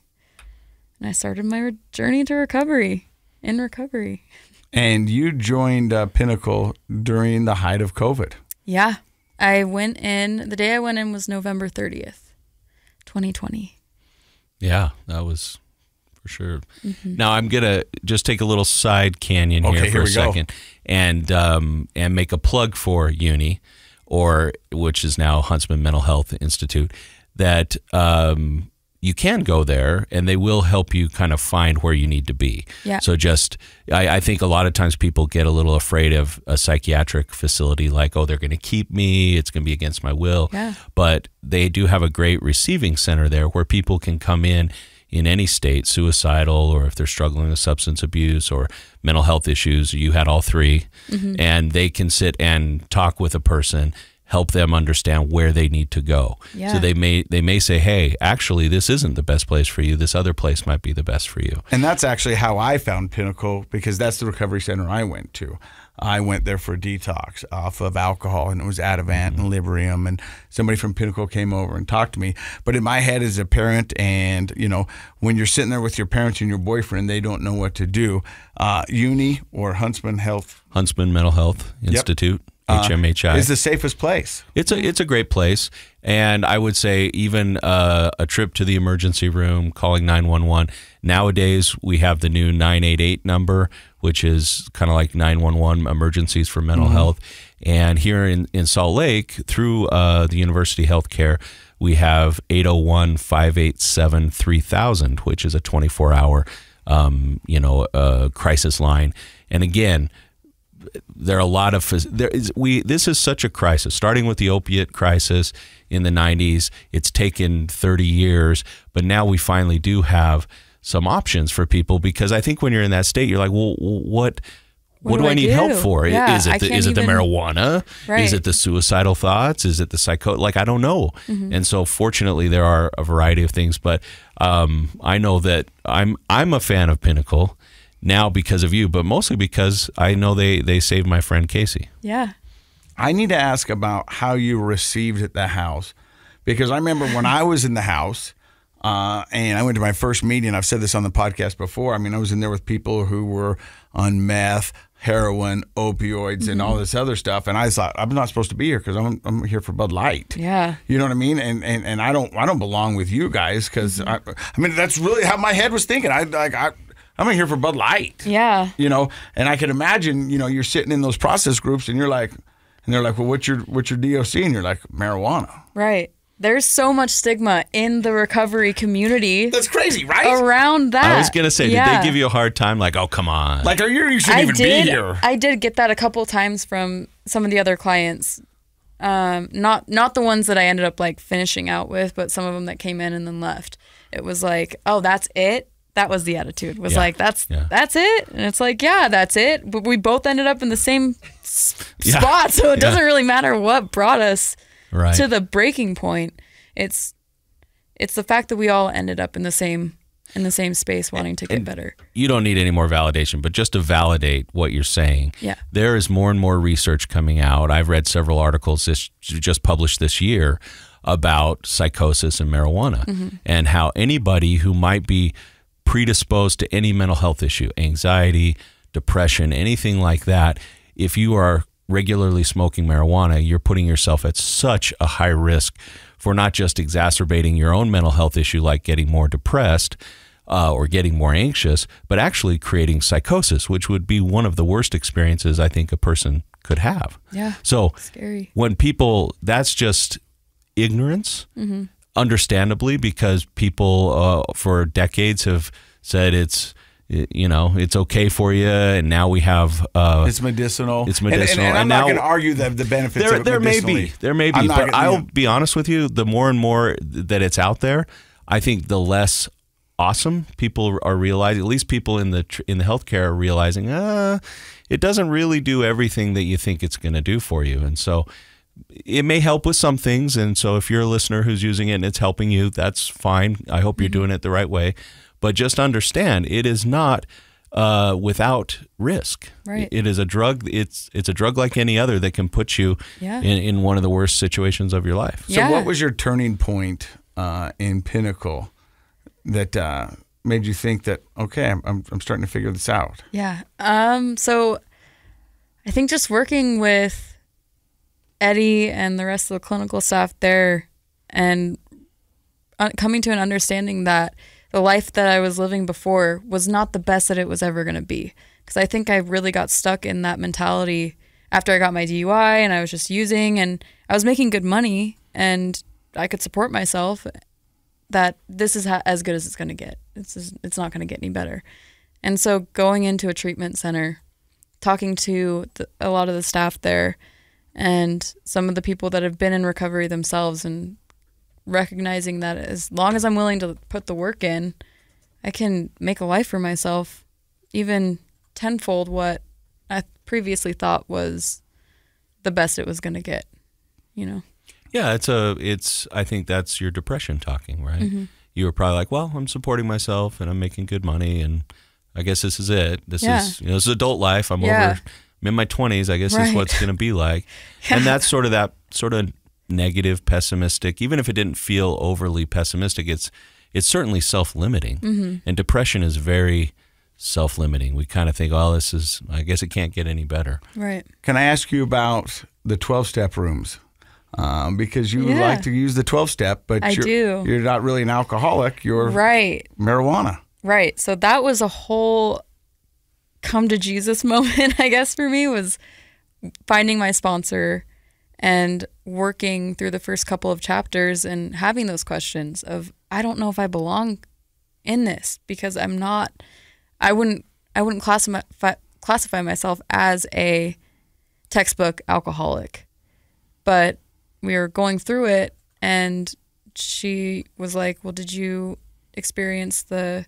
And I started my journey to recovery, in recovery. And you joined Pinnacle during the height of COVID. Yeah. The day I went in was November 30th, 2020. Yeah, that was for sure. Now I'm going to just take a little side canyon here for a second and make a plug for Uni, which is now Huntsman Mental Health Institute, that you can go there and they will help you kind of find where you need to be. Yeah. So I think a lot of times people get a little afraid of a psychiatric facility, like, oh, they're going to keep me, it's going to be against my will. Yeah. But they do have a great receiving center there where people can come in any state, suicidal, or if they're struggling with substance abuse or mental health issues. You had all three. And they can sit and talk with a person, help them understand where they need to go. Yeah. So they may say, hey, actually, this isn't the best place for you. This other place might be the best for you. And that's actually how I found Pinnacle, because that's the recovery center I went to. I went there for a detox off of alcohol, and it was Ativan and Librium, and somebody from Pinnacle came over and talked to me. But in my head as a parent, and when you're sitting there with your parents and your boyfriend, they don't know what to do. Uni or Huntsman Mental Health Institute. HMHI is the safest place. It's a great place, and I would say even a trip to the emergency room, calling 911. Nowadays, we have the new 988 number, which is kind of like 911 emergencies for mental health. And here in Salt Lake, through the University Healthcare, we have 801-587-3000, which is a 24-hour, crisis line. And again, there are a lot of this is such a crisis, starting with the opiate crisis in the 90s. It's taken 30 years, but now we finally do have some options for people, because I think when you're in that state, you're like, well, what do I need help for? Yeah, is it the marijuana? Right. Is it the suicidal thoughts? Is it the like, I don't know. And so fortunately there are a variety of things, but I know that I'm a fan of Pinnacle now because of you, but mostly because I know they saved my friend Casey. Yeah. I need to ask about how you were received at the house, because I remember when I was in the house and I went to my first meeting. I've said this on the podcast before. I mean, I was in there with people who were on meth, heroin, opioids, and all this other stuff. And I thought, I'm not supposed to be here because I'm here for Bud Light. Yeah. You know what I mean? And I don't belong with you guys, because I mean, that's really how my head was thinking. I'm here for Bud Light. Yeah. You know, and I could imagine, you're sitting in those process groups and they're like, well, what's your DOC? And you're like, marijuana. Right. There's so much stigma in the recovery community. That's crazy, right? Around that. I was going to say, did they give you a hard time? Like, oh, come on. Like, you shouldn't even be here. I did get that a couple times from some of the other clients. Not the ones that I ended up like finishing out with, but some of them that came in and then left. It was like, oh, that's it? That was the attitude. Was like, that's it? And it's like, yeah, that's it. But we both ended up in the same spot, so it doesn't really matter what brought us to the breaking point. It's the fact that we all ended up in the same space wanting to get better. You don't need any more validation, but just to validate what you're saying, there is more and more research coming out. I've read several articles just published this year about psychosis and marijuana, and how anybody who might be predisposed to any mental health issue, anxiety, depression, anything like that, if you are regularly smoking marijuana, you're putting yourself at such a high risk for not just exacerbating your own mental health issue, like getting more depressed or getting more anxious, but actually creating psychosis, which would be one of the worst experiences I think a person could have. Yeah. So scary. When people, that's just ignorance, understandably, because people for decades have said it's okay for you, and now we have it's medicinal. It's medicinal, and I'm not going to argue that the benefits of it medicinally. There may be, but I'll be honest with you. The more and more that it's out there, I think the less awesome people are realizing. At least people in the healthcare are realizing, it doesn't really do everything that you think it's going to do for you, and so it may help with some things. And so if you're a listener who's using it and it's helping you, that's fine. I hope you're doing it the right way. But just understand, it is not without risk. Right. It is a drug. It's a drug like any other that can put you in one of the worst situations of your life. So what was your turning point in Pinnacle that made you think that, okay, I'm starting to figure this out? Yeah. So I think just working with Eddie and the rest of the clinical staff there, and coming to an understanding that the life that I was living before was not the best that it was ever going to be. Because I think I really got stuck in that mentality after I got my DUI, and I was just using, and I was making good money and I could support myself, that this is as good as it's going to get. It's not going to get any better. And so going into a treatment center, talking to a lot of the staff there, and some of the people that have been in recovery themselves, and recognizing that as long as I'm willing to put the work in, I can make a life for myself, even tenfold what I previously thought was the best it was going to get, Yeah, I think that's your depression talking, right? You were probably like, well, I'm supporting myself and I'm making good money, and I guess this is it. This is adult life. I'm in my 20s, I guess is what it's going to be like. And that's sort of negative, pessimistic. Even if it didn't feel overly pessimistic, it's certainly self-limiting. And depression is very self-limiting. We kind of think, oh, I guess it can't get any better. Right. Can I ask you about the 12-step rooms? Because you like to use the 12-step, but you're not really an alcoholic. You're marijuana. Right. So that was a whole come to Jesus moment, I guess, for me was finding my sponsor and working through the first couple of chapters and having those questions of, I don't know if I belong in this, because I'm not, I wouldn't classify myself as a textbook alcoholic. But we were going through it, and she was like, well, did you experience the,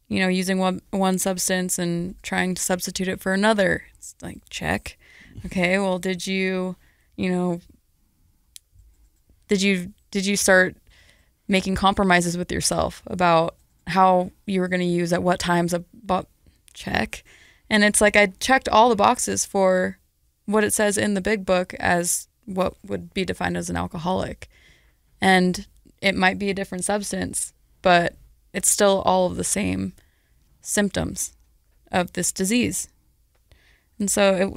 using one substance and trying to substitute it for another? It's like, check. Okay, well, did you start making compromises with yourself about how you were going to use at what times? About check. And it's like I checked all the boxes for what it says in the big book as what would be defined as an alcoholic. And it might be a different substance, but it's still all of the same symptoms of this disease. And so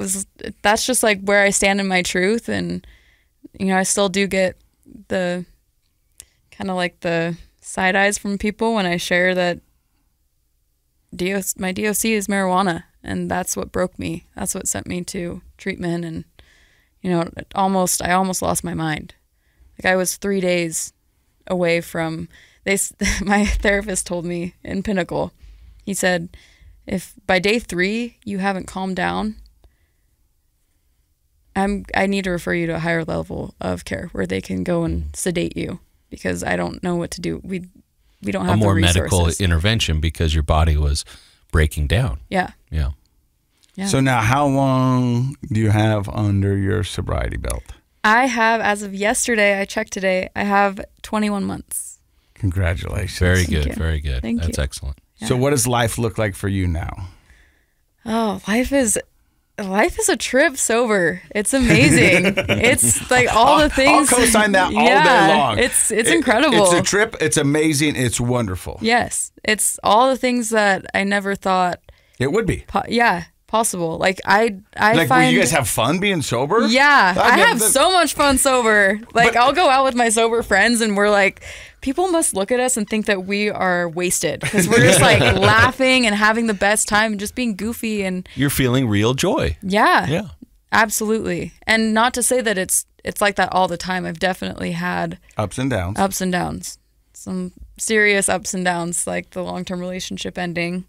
that's just like where I stand in my truth. And, I still do get the kind of like the side eyes from people when I share that my DOC is marijuana. And that's what broke me. That's what sent me to treatment. And, I almost lost my mind. Like I was 3 days away from, my therapist told me in Pinnacle, he said, if by day 3 you haven't calmed down, I need to refer you to a higher level of care where they can go and sedate you, because I don't know what to do. We don't have a more the resources. medical intervention because your body was breaking down. Yeah. Yeah. Yeah. So now how long do you have under your sobriety belt? I have, as of yesterday, I checked today, I have 21 months. Congratulations. Very Thank good. you. Very good. Thank That's you. excellent. Yeah. So what does life look like for you now? Oh, life is a trip sober. It's amazing. It's like all the things. I'll co-sign that all day long. It's incredible. It's a trip. It's amazing. It's wonderful. Yes. It's all the things that I never thought. It would be. Possible. Like I Like, find. will you guys have fun being sober? Yeah. I have so much fun sober. Like I'll go out with my sober friends and we're like, people must look at us and think that we are wasted, because we're just like laughing and having the best time and just being goofy. And You're feeling real joy. yeah, absolutely. And not to say that it's like that all the time. I've definitely had Ups and downs. Some serious ups and downs, like the long-term relationship ending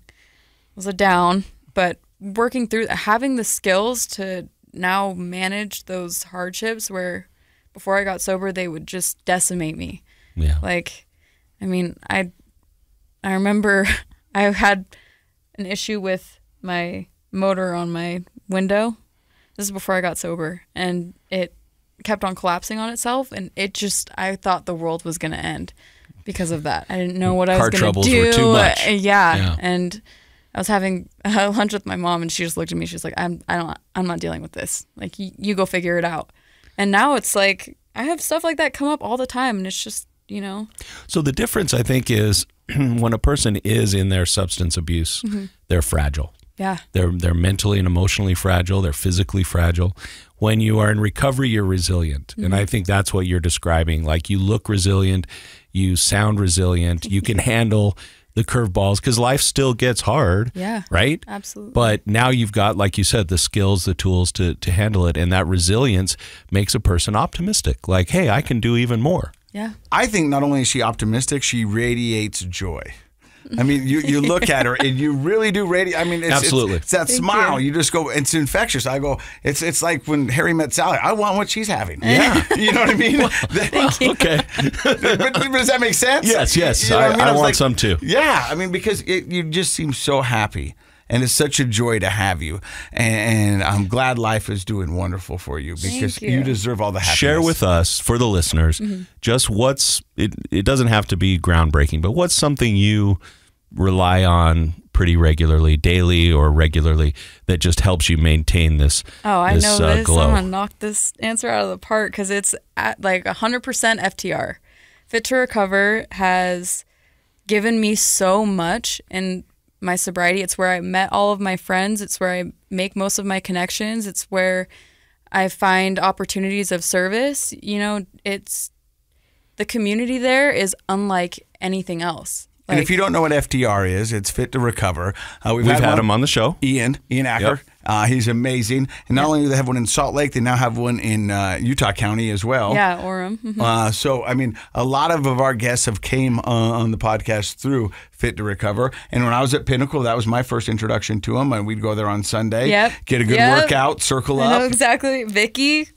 was a down, but working through, having the skills to now manage those hardships where before I got sober, they would just decimate me. Yeah. Like, I mean, I remember I had an issue with my motor on my window. This is before I got sober, and it kept on collapsing on itself, and I thought the world was going to end because of that. I didn't know what I was going to do. Car troubles were too much. Yeah. And I was having lunch with my mom, and she just looked at me. She's like, I'm not dealing with this. Like, you go figure it out. And now it's like, I have stuff like that come up all the time, and it's just, So the difference, I think, is when a person is in their substance abuse, they're fragile. Yeah. They're mentally and emotionally fragile. They're physically fragile. When you are in recovery, you're resilient. And I think that's what you're describing. Like, you look resilient, you sound resilient, you can handle the curveballs, because life still gets hard. Yeah. Right? Absolutely. But now you've got, like you said, the skills, the tools to handle it. And that resilience makes a person optimistic. Like, hey, I can do even more. Yeah. I think not only is she optimistic, she radiates joy. I mean, you look at her and you really do radiate. I mean, Absolutely. It's that smile. You just go, it's infectious. I go, it's like when Harry met Sally. I want what she's having. Yeah. You know what I mean? Okay. but does that make sense? Yes. You know what I was want some too. Yeah. I mean, because you just seem so happy. And it's such a joy to have you. And I'm glad life is doing wonderful for you, because Thank you. you deserve all the happiness. Share with us, for the listeners, just it doesn't have to be groundbreaking, but what's something you rely on pretty regularly, daily or regularly, that just helps you maintain this I know this. glow? I'm going to knock this answer out of the park, because it's at like 100% FTR. Fit to Recover has given me so much in my sobriety. It's where I met all of my friends. It's where I make most of my connections. It's where I find opportunities of service. It's the community there is unlike anything else. And if you don't know what FTR is, it's Fit to Recover. We've had him on the show. Ian Acker. Yep. He's amazing. And not only do they have one in Salt Lake, they now have one in Utah County as well. Yeah, Orem. Mm-hmm. So, I mean, a lot of our guests have came on the podcast through Fit to Recover. And when I was at Pinnacle, that was my first introduction to them. And we'd go there on Sunday, get a good workout, circle up. I know exactly. Vicky's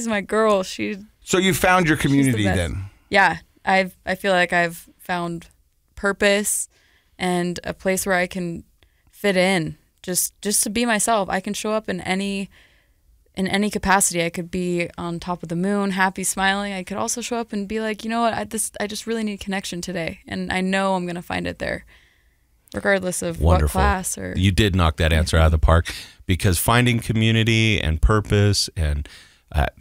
my girl. So you found your community then? Yeah. I feel like I've found purpose and a place where I can fit in. Just to be myself. I can show up in any capacity. I could be on top of the moon, happy, smiling. I could also show up and be like, you know what, I just really need connection today, and I know I'm gonna find it there, regardless of what class. Or you did knock that answer out of the park, because finding community and purpose and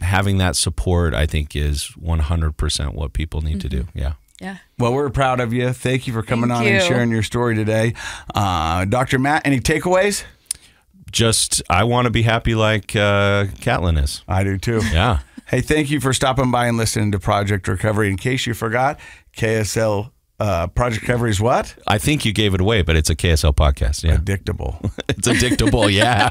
having that support, I think, is 100% what people need to do. Yeah. Yeah. Well, we're proud of you. Thank you for coming on and sharing your story today. Dr. Matt, any takeaways? Just, I want to be happy like Catelyn is. I do too. Yeah. Hey, thank you for stopping by and listening to Project Recovery. In case you forgot, KSL Project Recovery is what? I think you gave it away, but it's a KSL podcast. Yeah. Addictable. It's addictable, yeah.